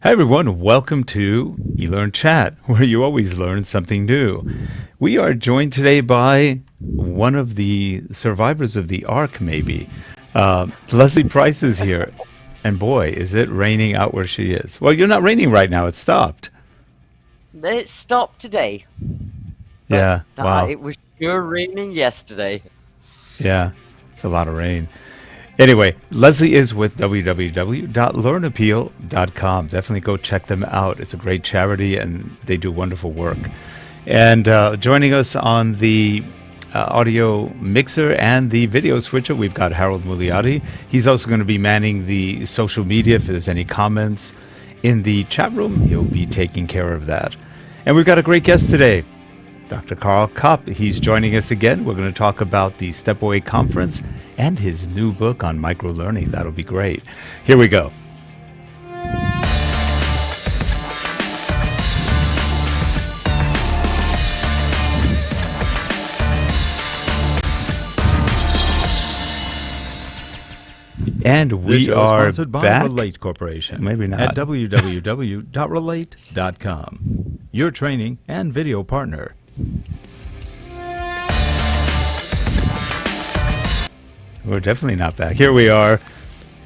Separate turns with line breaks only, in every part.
Hi everyone, welcome to eLearnChat, where you always learn something new. We are joined today by one of the survivors of the Ark, maybe. Lesley Price is here, and boy, is it raining out where she is. Well, you're not raining right now; it stopped.
It stopped today, but
Yeah, wow,
it was sure raining yesterday.
yeah, it's a lot of rain. Anyway, Lesley is with www.learnappeal.com. Definitely go check them out. It's a great charity and they do wonderful work. And joining us on the audio mixer and the video switcher, we've got Harold Muliati. He's also going to be manning the social media. If there's any comments in the chat room, he'll be taking care of that. And we've got a great guest today. Dr. Karl Kapp, he's joining us again. We're going to talk about the Stepaway Conference and his new book on microlearning. That'll be great. Here we go. And we are
sponsored by
back.
Relate Corporation.
Maybe not.
At www.relate.com. Your training and video partner.
We're definitely not back. Here we are.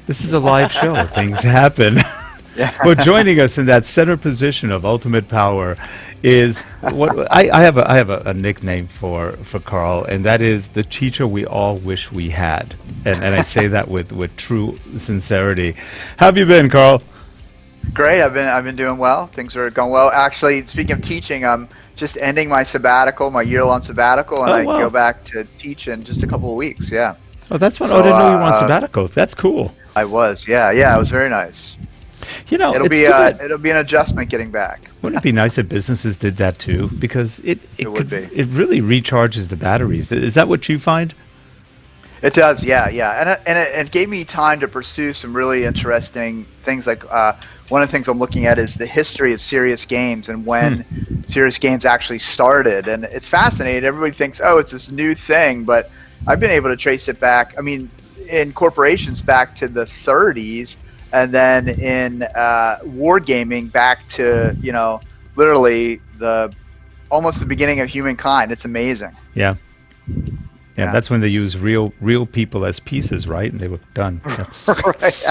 This is a live show. Things happen.
Yeah.
Well, joining us in that center position of ultimate power is what I have a nickname for Karl, and that is the teacher we all wish we had. And I say that with true sincerity. How have you been, Karl?
Great. I've been doing well. Things are going well. Actually, speaking of teaching, I'm just ending my sabbatical, my year-long sabbatical, and I
wow.
go back to teach in just a couple of weeks. Yeah.
Oh, that's fun.
So,
I didn't know you were on sabbatical. That's cool.
I was. Yeah. It was very nice.
You know,
It'll
it's
be
too bad.
it'll be an adjustment getting back.
Wouldn't it be nice if businesses did that too? Because it
would be.
It really recharges the batteries. Is that what you find?
It does, yeah, and it gave me time to pursue some really interesting things. Like one of the things I'm looking at is the history of serious games and when serious games actually started, and it's fascinating. Everybody thinks, oh, it's this new thing, but I've been able to trace it back. I mean, in corporations back to the 30s, and then in wargaming back to literally almost the beginning of humankind. It's amazing.
Yeah. Yeah, that's when they use real people as pieces, right? And they were done. That's,
Right.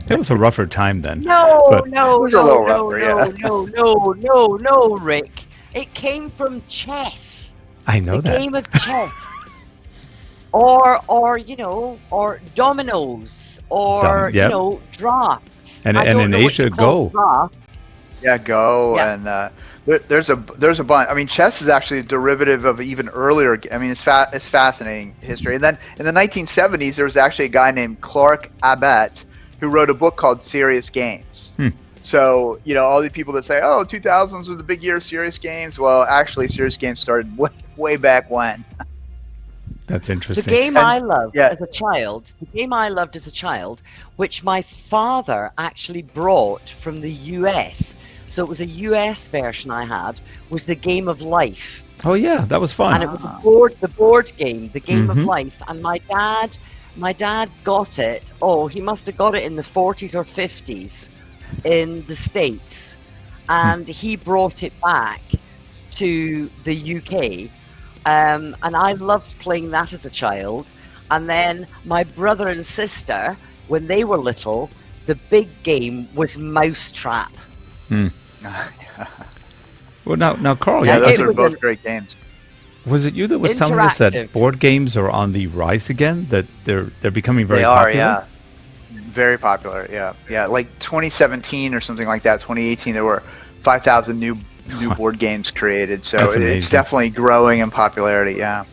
it was a rougher time then.
No,
But-
no,
It was a
no,
little
no,
rougher,
no,
yeah.
no, Rick. It came from chess,
I know
the
that.
game of chess, or dominoes, or
Yep.
drafts.
And
I don't
in
know what
Asia,
you call
Go.
draft.
Yeah, Go,
Yeah.
and there's a bunch. I mean, chess is actually a derivative of even earlier. I mean, it's fascinating history. And then in the 1970s, there was actually a guy named Karl Kapp who wrote a book called Serious Games. So all the people that say, "Oh, 2000s was the big year of serious games," well, actually, serious games started way back when.
That's
The
interesting.
game I loved
yeah.
as a child, which my father actually brought from the US, so it was a US version I had, was the Game of Life.
Oh yeah, that was fun.
And it was the board game, the Game of Life. And my dad got it. Oh, he must have got it in the 40s or 50s in the States. And he brought it back to the UK. And I loved playing that as a child. And then my brother and sister, when they were little, the big game was Mousetrap.
Well, now, Karl,
Yeah,
it
those are
was
both
an-
great games.
was it you that was telling us that
Interactive.
board games are on the rise again? That they're becoming very
They are,
popular?
yeah. Very popular, yeah. Like 2017 or something like that, 2018, there were 5,000 new board games created. So
That's
it's
amazing.
definitely growing in popularity, yeah.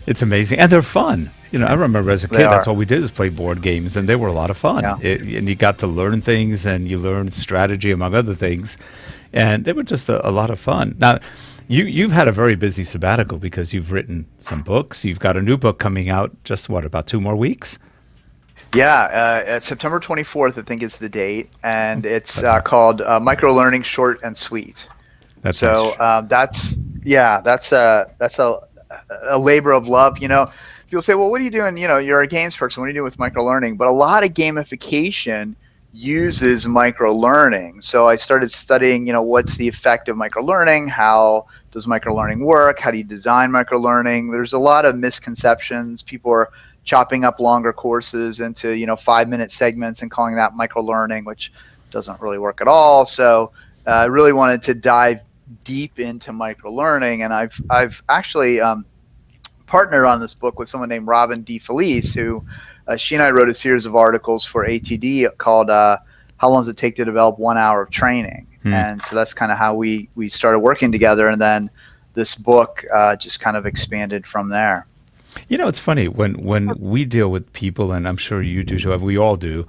It's amazing, and they're fun. I remember as a
They
kid, that's
are.
all we did is play board games, and they were a lot of fun.
Yeah.
And you got to learn things, and you learned strategy, among other things, and they were just a lot of fun. Now, you've had a very busy sabbatical because you've written some books. You've got a new book coming out just, about 2 more weeks?
Yeah, September 24th, I think is the date, and it's called Microlearning Short and Sweet.
That's
So that's a labor of love. People say, well, what are you doing? You're a games person. What are you doing with microlearning? But a lot of gamification uses microlearning. So I started studying, what's the effect of microlearning? How does microlearning work? How do you design microlearning? There's a lot of misconceptions. People are chopping up longer courses into, 5-minute segments and calling that microlearning, which doesn't really work at all. So I really wanted to dive deep into microlearning, and I've actually partnered on this book with someone named Robyn Defelice, who she and I wrote a series of articles for ATD called "How Long Does It Take to Develop 1 Hour of Training?" And so that's kind of how we started working together, and then this book just kind of expanded from there.
It's funny when we deal with people, and I'm sure you do too, we all do.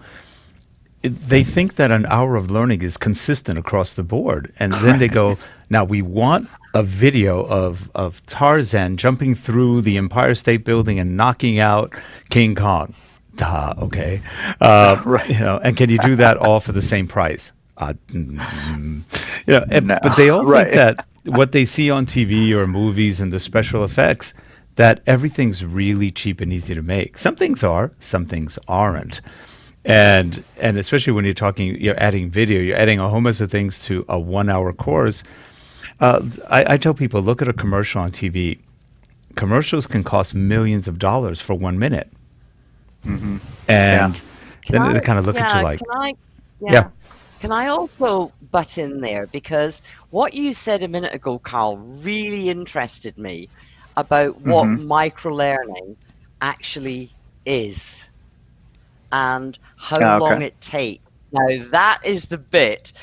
They think that an hour of learning is consistent across the board, and then they go, "Now we want a video of Tarzan jumping through the Empire State Building and knocking out King Kong." Okay.
Right.
And can you do that all for the same price?
No.
But they all
Right.
think that what they see on TV or movies and the special effects, that everything's really cheap and easy to make. Some things are, some things aren't. And especially when you're adding video, you're adding a whole mess of things to a 1 hour course. I tell people, look at a commercial on TV. Commercials can cost millions of dollars for 1 minute.
Mm-hmm.
And then they kind of look at you like,
Can I also butt in there? Because what you said a minute ago, Karl, really interested me about what microlearning actually is and how long it takes. Now, that is the bit,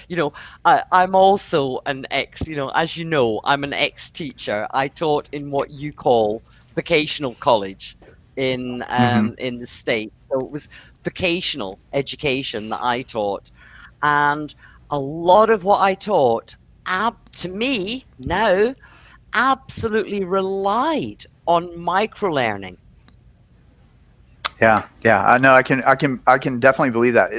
I'm also an as you know, I'm an ex-teacher. I taught in what you call vocational college in the States. So it was vocational education that I taught. And a lot of what I taught, to me now, absolutely relied on microlearning.
Yeah. I know. I can definitely believe that.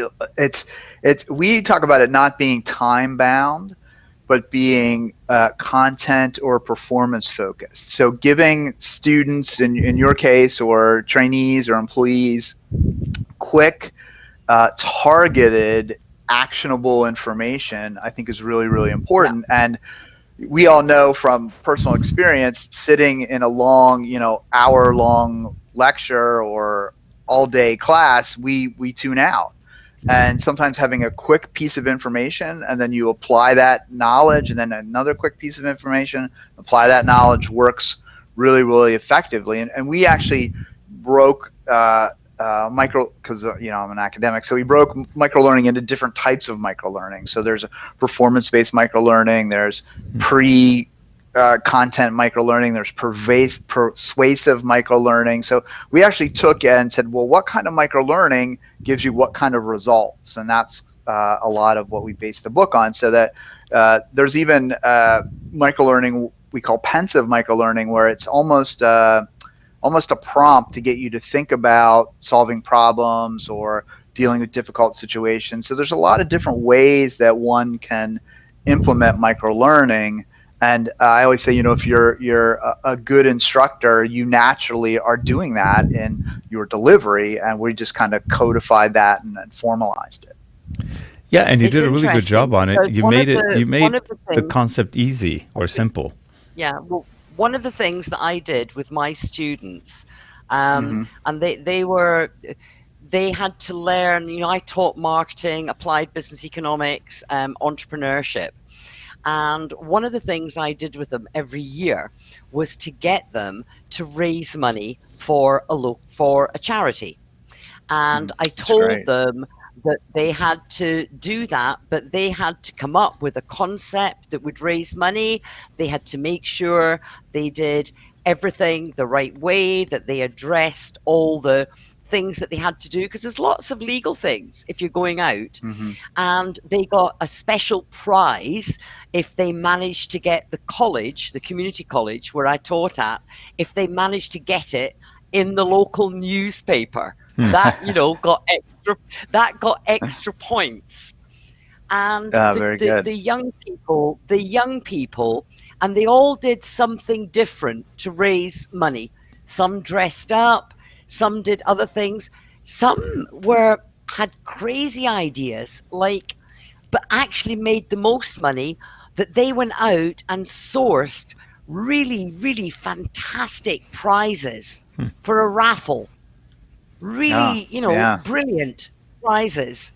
We talk about it not being time bound, but being content or performance focused. So giving students, in your case, or trainees or employees, quick, targeted, actionable information, I think is really, really important. Yeah. And we all know from personal experience, sitting in a long, hour-long lecture or all-day class, we tune out. And sometimes having a quick piece of information, and then you apply that knowledge, and then another quick piece of information, apply that knowledge, works really, really effectively. And we actually broke because I'm an academic, so we broke microlearning into different types of microlearning. So there's a performance-based microlearning, there's content microlearning, there's persuasive microlearning. So we actually took and said, well, what kind of microlearning gives you what kind of results? And that's a lot of what we based the book on. So that there's even microlearning we call pensive microlearning, where it's almost a prompt to get you to think about solving problems or dealing with difficult situations. So there's a lot of different ways that one can implement microlearning. And I always say, if you're a good instructor, you naturally are doing that in your delivery, and we just kind of codified that and formalized it.
Yeah, and you did a really good job on it. You made the concept easy or simple.
Yeah, well, one of the things that I did with my students, and they had to learn. I taught marketing, applied business economics, entrepreneurship. And one of the things I did with them every year was to get them to raise money for a charity. And I told them that they had to do that, but they had to come up with a concept that would raise money. They had to make sure they did everything the right way, that they addressed all the things that they had to do, because there's lots of legal things if you're going out. And they got a special prize if they managed to get the community college where I taught at, if they managed to get it in the local newspaper. That got extra points. And the young people, and they all did something different to raise money. Some dressed up, some did other things. Some were had crazy ideas, like, but actually made the most money, that they went out and sourced really, really fantastic prizes for a raffle. Really,
Yeah.
brilliant prizes.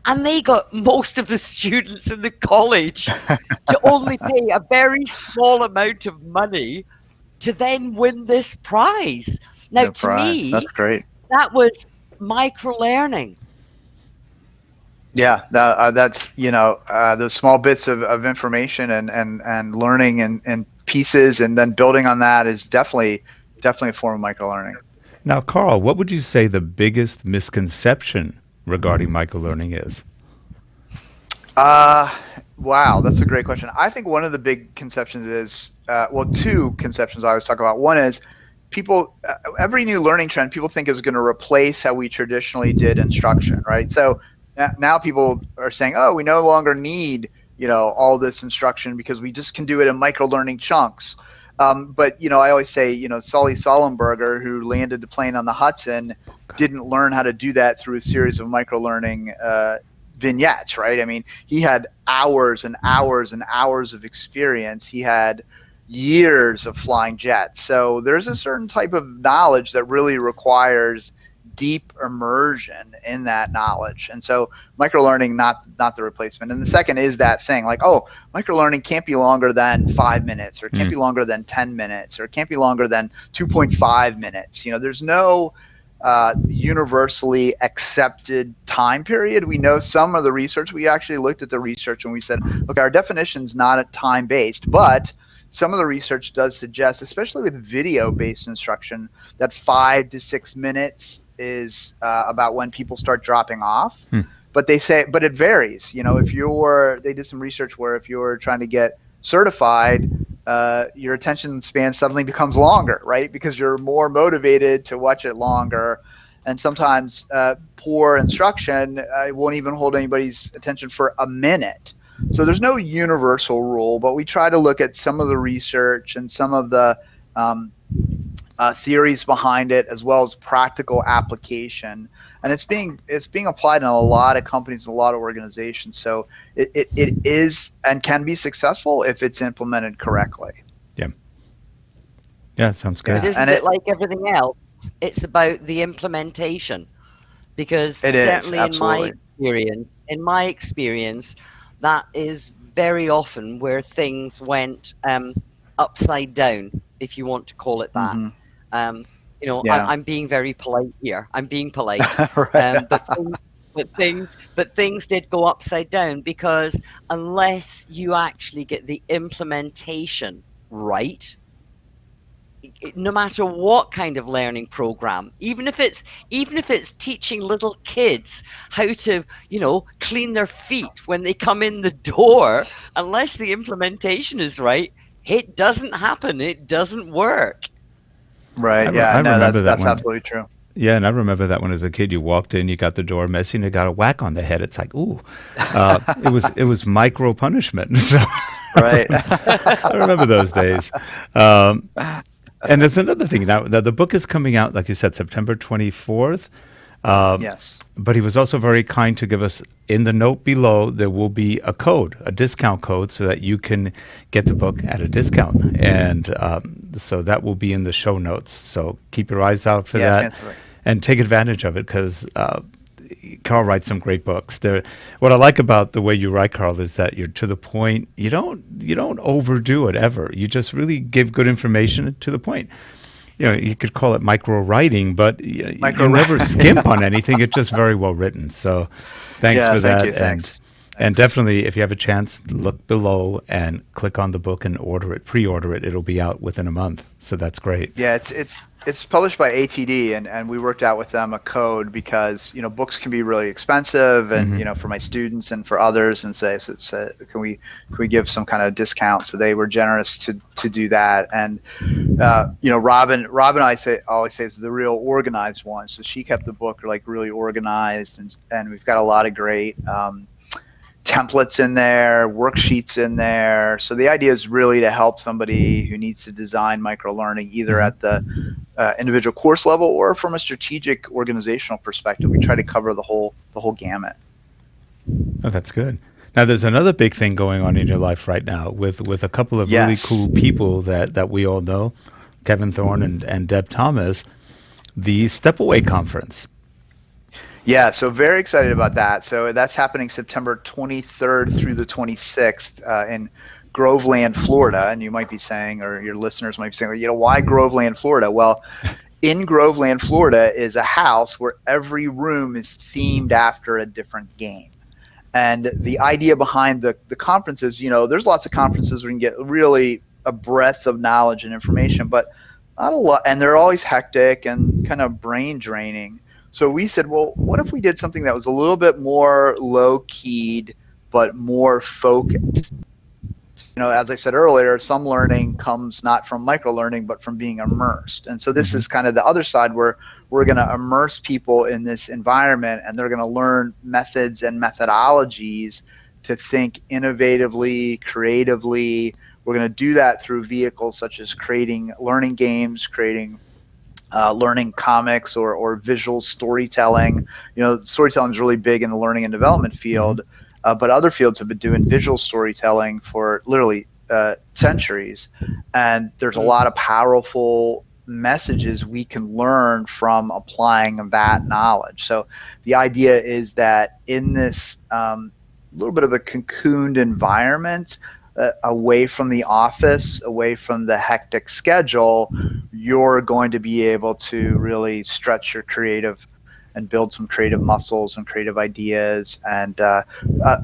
And they got most of the students in the college to only pay a very small amount of money to then win this prize. Now,
No
to
prize.
me,
That's great.
that was micro-learning.
Yeah, that's those small bits of information and learning and pieces, and then building on that is definitely a form of micro learning.
Now, Karl, what would you say the biggest misconception regarding microlearning is?
Wow, that's a great question. I think one of the big conceptions is, two conceptions I always talk about. One is people, every new learning trend, people think is going to replace how we traditionally did instruction, right? So now people are saying, oh, we no longer need, all this instruction because we just can do it in micro learning chunks. But I always say, Sully Sullenberger, who landed the plane on the Hudson, didn't learn how to do that through a series of micro learning vignettes, right? I mean, he had hours and hours and hours of experience. He had years of flying jets. So there's a certain type of knowledge that really requires deep immersion in that knowledge. And so microlearning, not the replacement. And the second is that thing like, oh, microlearning can't be longer than 5 minutes, or it can't be longer than 10 minutes, or it can't be longer than 2.5 minutes. There's no universally accepted time period. We know some of the research. We actually looked at the research and we said, okay, our definition's not time-based, but some of the research does suggest, especially with video-based instruction, that 5 to 6 minutes is about when people start dropping off. But they say, but it varies. If they did some research where if you're trying to get certified, your attention span suddenly becomes longer, right? Because you're more motivated to watch it longer. And sometimes poor instruction won't even hold anybody's attention for a minute. So there's no universal rule, but we try to look at some of the research and some of the theories behind it, as well as practical application. And it's being applied in a lot of companies, a lot of organizations. So it is and can be successful if it's implemented correctly.
Yeah, sounds good.
But isn't it like everything else? It's about the implementation, because
It
certainly
is,
in my experience, that is very often where things went upside down, if you want to call it that. I'm being very polite here. I'm being polite.
Right.
But things did go upside down, because unless you actually get the implementation right, no matter what kind of learning program, even if it's teaching little kids how to, clean their feet when they come in the door, unless the implementation is right, it doesn't happen. It doesn't work.
Right.
I remember
that's
one.
absolutely true.
Yeah, and I remember that when as a kid you walked in, you got the door messy, and you got a whack on the head. It's like, ooh, it was micro punishment. So
Right.
I remember those days. And there's another thing. Now, the book is coming out, like you said, September 24th.
Yes.
But he was also very kind to give us, in the note below, there will be a discount code, so that you can get the book at a discount. And so that will be in the show notes. So keep your eyes out for that and take advantage of it, because Karl writes some great books. What I like about the way you write, Karl, is that you're to the point. You don't overdo it ever. You just really give good information to the point. You could call it micro writing, but you never skimp on anything. It's just very well written. So thanks for that.
You, thanks.
And definitely, if you have a chance, look below and click on the book and pre-order it. It'll be out within a month. So that's great.
Yeah, it's published by ATD, and we worked out with them a code, because books can be really expensive, and for my students and for others, and say, can we give some kind of discount? So they were generous to do that. And Robyn always says the real organized one. So she kept the book like really organized, and we've got a lot of great templates in there, worksheets in there. So the idea is really to help somebody who needs to design microlearning either at the individual course level or from a strategic organizational perspective. We try to cover the whole gamut.
Oh, that's good. Now, there's another big thing going on in your life right now with a couple of really cool people that we all know, Kevin Thorn and Deb Thomas, the Step Away Conference.
Yeah, so very excited about that. So that's happening September 23rd through the 26th in Groveland, Florida. And you might be saying, or your listeners might be saying, why Groveland, Florida? Well, in Groveland, Florida is a house where every room is themed after a different game. And the idea behind the conference is, there's lots of conferences where you can get really a breadth of knowledge and information, but not a lot. And they're always hectic and kind of brain draining. So we said, well, what if we did something that was a little bit more low-keyed but more focused? As I said earlier, some learning comes not from microlearning but from being immersed. And so this is kind of the other side where we're going to immerse people in this environment, and they're going to learn methods and methodologies to think innovatively, creatively. We're going to do that through vehicles such as creating learning games, creating learning comics or visual storytelling. Storytelling is really big in the learning and development field, but other fields have been doing visual storytelling for literally centuries. And there's a lot of powerful messages we can learn from applying that knowledge. So the idea is that in this little bit of a cocooned environment, away from the office, away from the hectic schedule, you're going to be able to really stretch your creative and build some creative muscles and creative ideas, and a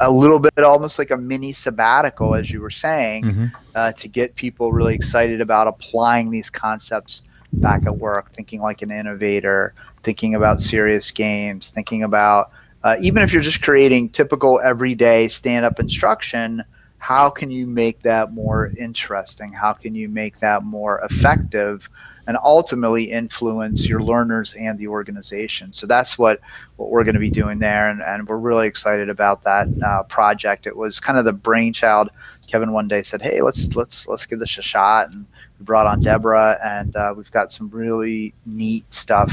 little bit almost like a mini sabbatical, as you were saying, to get people really excited about applying these concepts back at work, thinking like an innovator, thinking about serious games, thinking about even if you're just creating typical everyday stand-up instruction, how can you make that more interesting? How can you make that more effective and ultimately influence your learners and the organization? So that's what we're going to be doing there, and we're really excited about that project. It was kind of the brainchild. Kevin one day said, "Hey, let's give this a shot," and we brought on Deborah, and we've got some really neat stuff.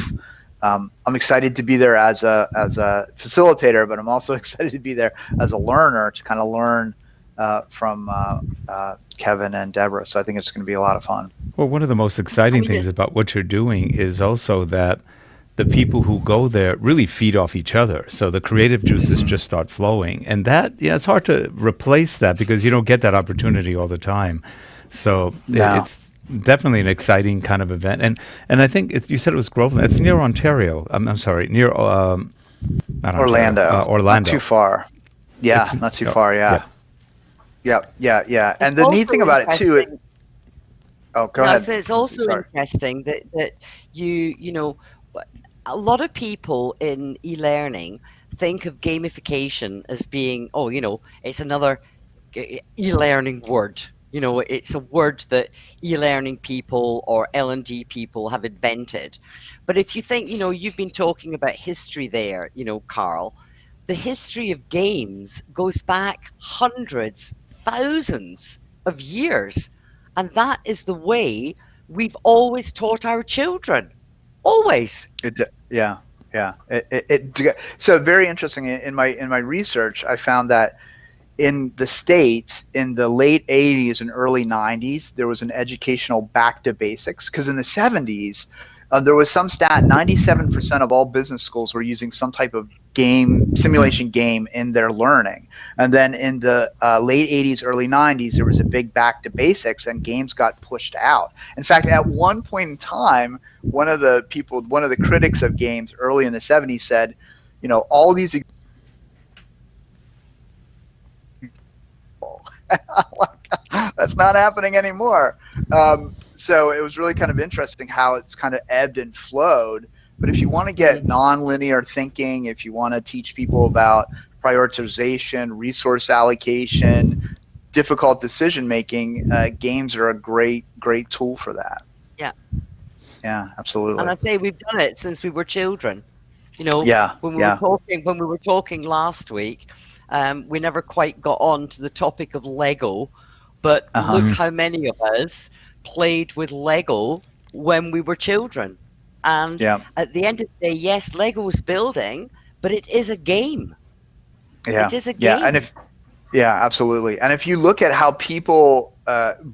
I'm excited to be there as a facilitator, but I'm also excited to be there as a learner to kind of learn from Kevin and Deborah. So I think it's going to be a lot of fun.
Well, one of the most exciting things about what you're doing is also that the people who go there really feed off each other. So the creative juices just start flowing. And that, it's hard to replace that because you don't get that opportunity all the time. So it's definitely an exciting kind of event. And I think you said it was Groveland. It's near Ontario. I'm sorry, near
Orlando.
Orlando.
Not too far. Yeah, not too far, yeah. Yeah. And the neat thing about it too. Go ahead.
So it's also interesting that a lot of people in e-learning think of gamification as being, it's another e-learning word. It's a word that e-learning people or L&D people have invented. But if you think, you've been talking about history there, Karl, the history of games goes back hundreds, thousands of years, and that is the way we've always taught our children. Always.
So very interesting. In my research, I found that in the States, in the late 80s and early 90s, there was an educational back to basics, because in the 70s, there was some stat, 97% of all business schools were using some type of simulation game in their learning. And then in the late 80s, early 90s, there was a big back to basics and games got pushed out. In fact, at one point in time, one of the critics of games early in the 70s said, all these that's not happening anymore. So it was really kind of interesting how it's kind of ebbed and flowed. But if you want to get nonlinear thinking, if you want to teach people about prioritization, resource allocation, difficult decision making, games are a great tool for that. Yeah, absolutely.
And I'd say we've done it since we were children. When we were talking last week We never quite got on to the topic of Lego, but look how many of us played with Lego when we were children. And at the end of the day, yes, Lego is building, but it is a game.
Yeah.
It is a game.
And absolutely. And if you look at how people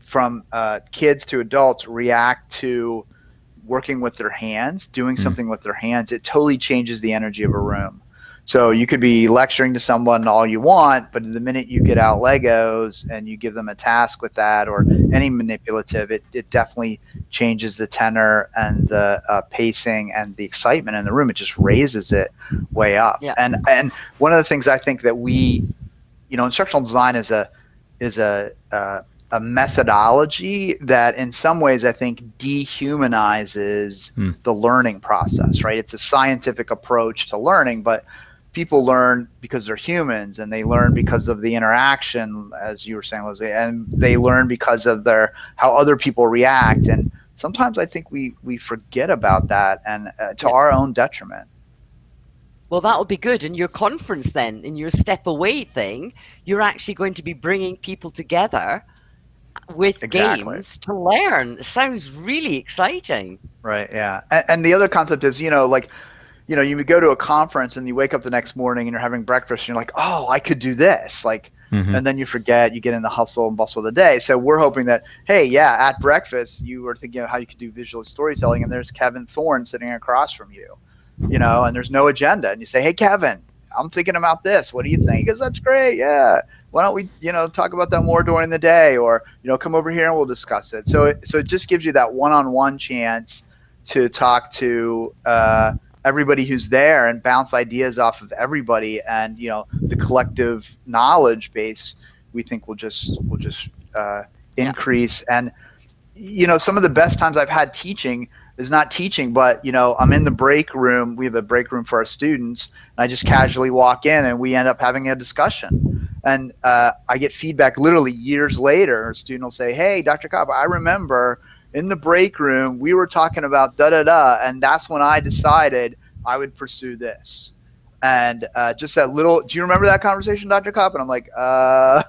from kids to adults react to working with their hands, doing something with their hands, it totally changes the energy of a room. So you could be lecturing to someone all you want, but the minute you get out Legos and you give them a task with that or any manipulative, it definitely changes the tenor and the pacing and the excitement in the room. It just raises it way up.
Yeah.
And one of the things I think that instructional design is a methodology that in some ways I think dehumanizes the learning process, right? It's a scientific approach to learning, but people learn because they're humans, and they learn because of the interaction, as you were saying, Lesley, and they learn because of how other people react. And sometimes I think we forget about that, and to our own detriment.
Well, that'll be good. In your conference then, in your step away thing, you're actually going to be bringing people together with games to learn. It sounds really exciting. Right,
yeah. And the other concept is, you would go to a conference and you wake up the next morning and you're having breakfast and you're like, oh, I could do this. And then you forget, you get in the hustle and bustle of the day. So we're hoping that, hey, at breakfast, you were thinking of how you could do visual storytelling, and there's Kevin Thorn sitting across from you, and there's no agenda. And you say, hey, Kevin, I'm thinking about this. What do you think? He goes, that's great. Yeah. Why don't we, talk about that more during the day, or, come over here and we'll discuss it. So it just gives you that one-on-one chance to talk to everybody who's there and bounce ideas off of everybody, and the collective knowledge base we think will just increase. And some of the best times I've had teaching is not teaching, but I'm in the break room. We have a break room for our students, and I just casually walk in and we end up having a discussion. And I get feedback literally years later. A student will say, hey, Dr. Kapp, I remember in the break room we were talking about da-da-da, and that's when I decided I would pursue this. And just that little, do you remember that conversation, Dr. Kapp? And I'm like, I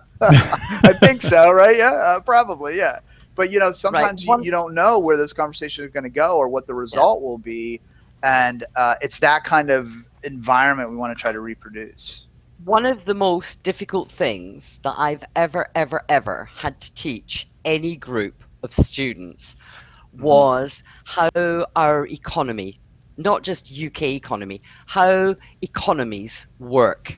think so, right? Yeah, probably, yeah. But, sometimes you don't know where this conversation is going to go or what the result will be. And it's that kind of environment we want to try to reproduce.
One of the most difficult things that I've ever had to teach any group of students was how our economy, not just UK economy, how economies work,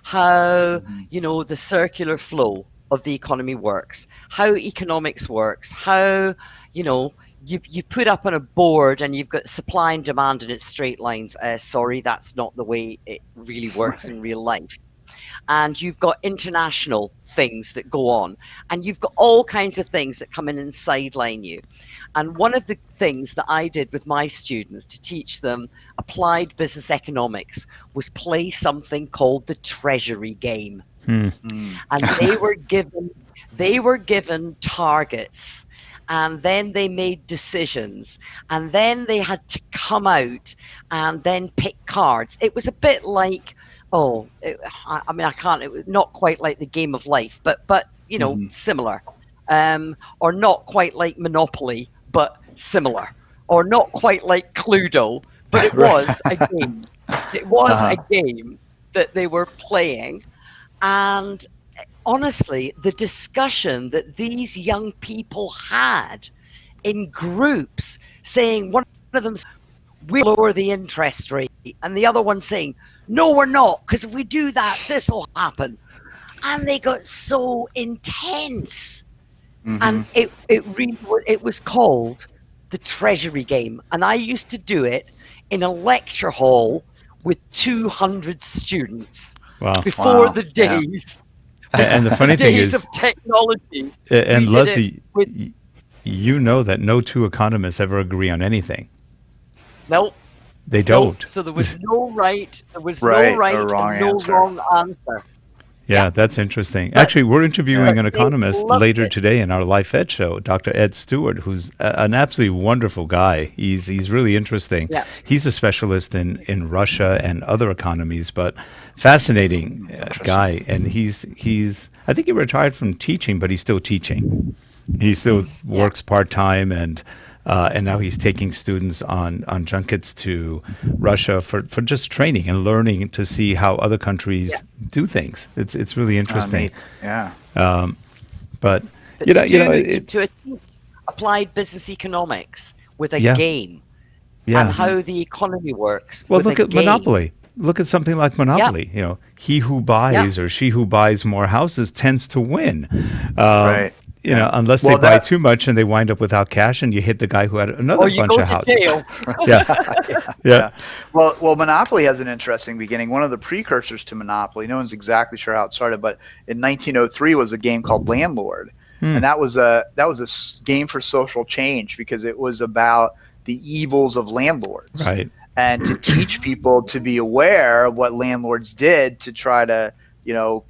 how, the circular flow of the economy works, how economics works, how, you put up on a board and you've got supply and demand and it's straight lines. Sorry, that's not the way it really works in real life. And you've got international things that go on, and you've got all kinds of things that come in and sideline you. And one of the things that I did with my students to teach them applied business economics was play something called the treasury game. And they were given targets, and then they made decisions, and then they had to come out and then pick cards. It was a bit like, I can't, it was not quite like the game of life, but similar, or not quite like Monopoly, but similar, or not quite like Cluedo, but it was a game. It was a game that they were playing. And honestly, the discussion that these young people had in groups, saying, one of them, we'll lower the interest rate, and the other one saying, no, we're not, because if we do that, this will happen. And they got so intense. And it was called the treasury game. And I used to do it in a lecture hall with 200 students.
Wow.
Before the days,
and the funny thing is,
of technology.
And Lesley, you know that no two economists ever agree on anything.
Nope.
They don't.
So there was no right. There was
right
no right
or wrong
and no
answer.
wrong answer.
Yeah, that's interesting. Actually, we're interviewing an
They
economist
loved
later
it.
today in our Life Ed show, Dr. Ed Stewart, who's an absolutely wonderful guy. He's really interesting.
Yeah.
He's a specialist in Russia and other economies, but fascinating guy. And he's I think he retired from teaching, but he's still teaching. He still works part-time, and now he's taking students on junkets to Russia for just training and learning to see how other countries do things. It's really interesting.
Neat. Yeah.
But
But to teach applied business economics with a game and how the economy works.
Well,
with
look
a
at
game.
Monopoly. Look at something like Monopoly. You know, he who buys or she who buys more houses tends to win.
Right.
You know, unless they buy too much and they wind up without cash, and you hit the guy who had another bunch of houses.
Jail.
Yeah.
Well, Monopoly has an interesting beginning. One of the precursors to Monopoly, no one's exactly sure how it started, but in 1903 was a game called Landlord, and that was a game for social change because it was about the evils of landlords,
Right.
and to teach people to be aware of what landlords did to try to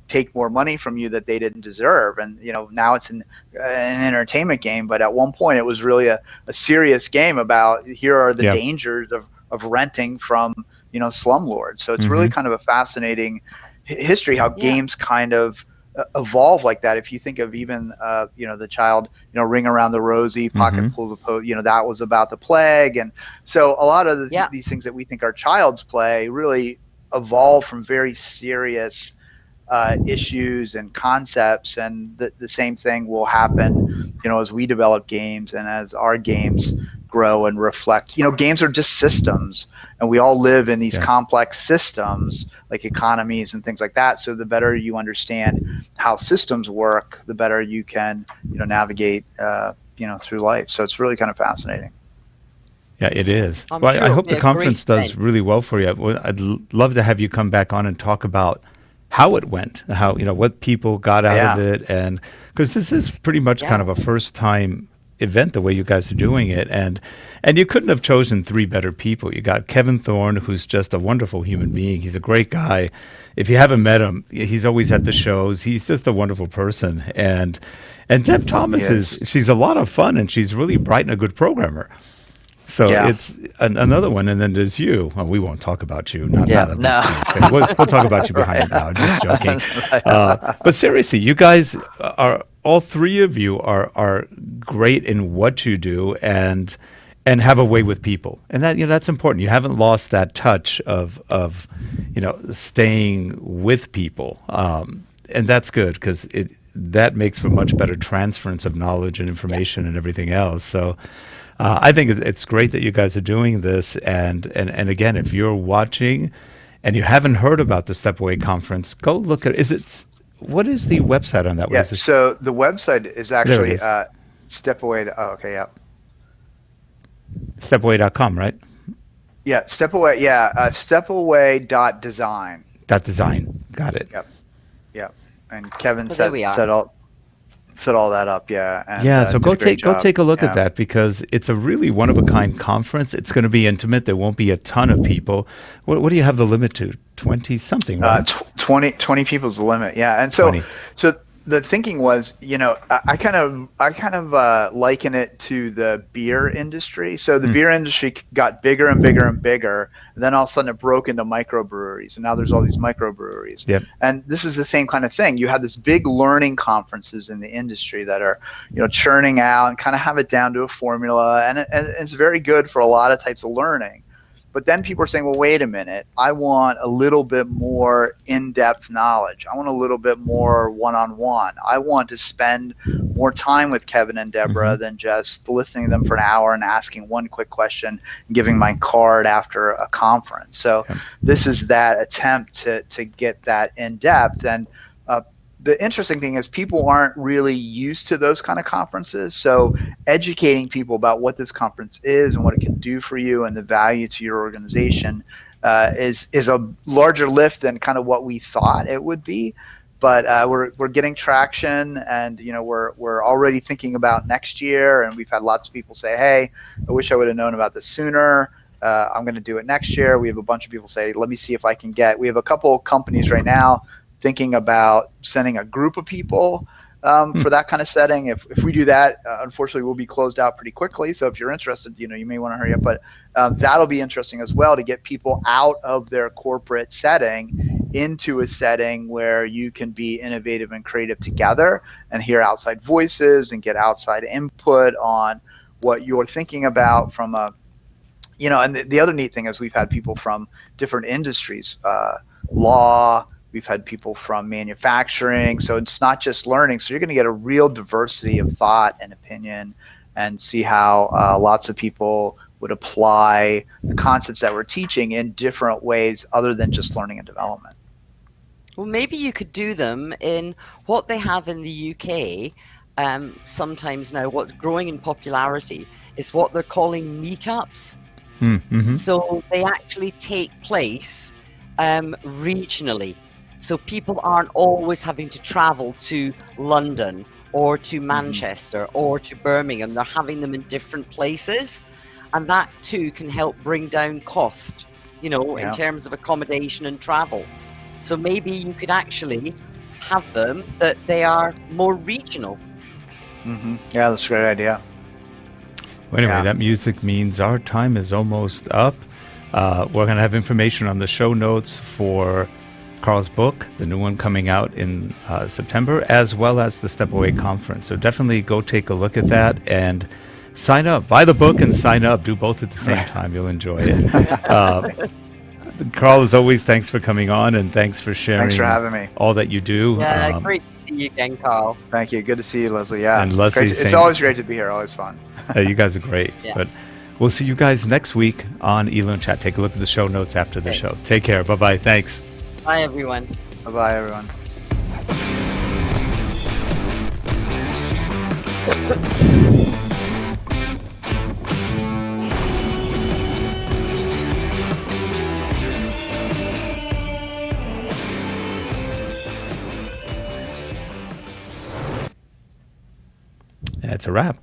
take more money from you that they didn't deserve. And, now it's an entertainment game, but at one point it was really a serious game about here are the dangers of renting from, slumlords. So it's really kind of a fascinating history how games kind of evolve like that. If you think of even, the child, Ring Around the Rosie, Pocket Pulls of Poe, that was about the plague. And so a lot of these things that we think are child's play really evolve from very serious issues and concepts, and the same thing will happen as we develop games and as our games grow and reflect. Games are just systems, and we all live in these complex systems like economies and things like that. So the better you understand how systems work, the better you can navigate through life. So it's really kind of fascinating.
Yeah, it is.
I'm
Well,
sure
I
it'll
hope
be
the
a
conference
great
does
thing.
really well for you. I'd love to have you come back on and talk about how it went, how what people got out of it, and because this is pretty much kind of a first-time event the way you guys are doing it, and you couldn't have chosen three better people. You got Kevin Thorn, who's just a wonderful human being. He's a great guy. If you haven't met him, he's always at the shows. He's just a wonderful person, and Deb Thomas she's a lot of fun, and she's really bright and a good programmer. So it's another one, and then there's you. Well, we won't talk about you. Not we'll talk about you behind now. Just joking. But seriously, you guys are all three of you are great in what you do and have a way with people, and that that's important. You haven't lost that touch of staying with people, and that's good because that makes for much better transference of knowledge and information and everything else. So. I think it's great that you guys are doing this, and again, if you're watching and you haven't heard about the Stepaway Conference, go look at what is the website on that?
Yeah, so the website is actually Stepaway.
Stepaway.com, right?
Yeah, Stepaway. Yeah, stepaway.design.
.design. Got it.
Yep. And Kevin set all that up, and,
so go take a look at that because it's a really one of a kind conference. It's going to be intimate. There won't be a ton of people. What do you have the limit to? 20 something, right?
20 people's the limit. Yeah, and so
20.
so the thinking was, I kind of liken it to the beer industry. So the beer industry got bigger and bigger and bigger, and then all of a sudden it broke into microbreweries, and now there's all these microbreweries.
Yep.
And this is the same kind of thing. You have this big learning conferences in the industry that are, churning out and kind of have it down to a formula, and it's very good for a lot of types of learning. But then people are saying, well, wait a minute, I want a little bit more in-depth knowledge. I want a little bit more one-on-one. I want to spend more time with Kevin and Deborah than just listening to them for an hour and asking one quick question and giving my card after a conference. So this is that attempt to get that in-depth. And the interesting thing is people aren't really used to those kind of conferences. So educating people about what this conference is and what it can do for you and the value to your organization is a larger lift than kind of what we thought it would be. But we're getting traction, and we're already thinking about next year. And we've had lots of people say, "Hey, I wish I would have known about this sooner. I'm going to do it next year." We have a bunch of people say, "Let me see if I can get." We have a couple companies right now thinking about sending a group of people for that kind of setting. If we do that, unfortunately, we'll be closed out pretty quickly. So if you're interested, you may want to hurry up. But that'll be interesting as well, to get people out of their corporate setting into a setting where you can be innovative and creative together and hear outside voices and get outside input on what you're thinking about from a, and the other neat thing is we've had people from different industries, law, we've had people from manufacturing, so it's not just learning. So you're going to get a real diversity of thought and opinion, and see how lots of people would apply the concepts that we're teaching in different ways other than just learning and development.
Well, maybe you could do them in what they have in the UK. Sometimes now, what's growing in popularity is what they're calling meetups.
Mm-hmm.
So they actually take place regionally. So people aren't always having to travel to London or to Manchester or to Birmingham. They're having them in different places. And that too can help bring down cost, in terms of accommodation and travel. So maybe you could actually have them that they are more regional.
Yeah, that's a great idea.
Well, anyway, that music means our time is almost up. We're going to have information on the show notes for Karl's book, the new one coming out in September, as well as the Step Away conference. So definitely go take a look at that and sign up. Buy the book and sign up. Do both at the same time. You'll enjoy it. Karl, as always, thanks for coming on, and thanks for sharing.
Thanks for having me.
All that you do.
Yeah, great to see you again, Karl.
Thank you. Good to see you, Lesley. Yeah,
And Lesley,
it's always great to be here. Always fun.
You guys are great.
Yeah.
But we'll see you guys next week on eLearnChat. Take a look at the show notes after the show. Take care. Bye-bye. Thanks.
Bye, everyone.
Bye-bye, everyone.
That's a wrap.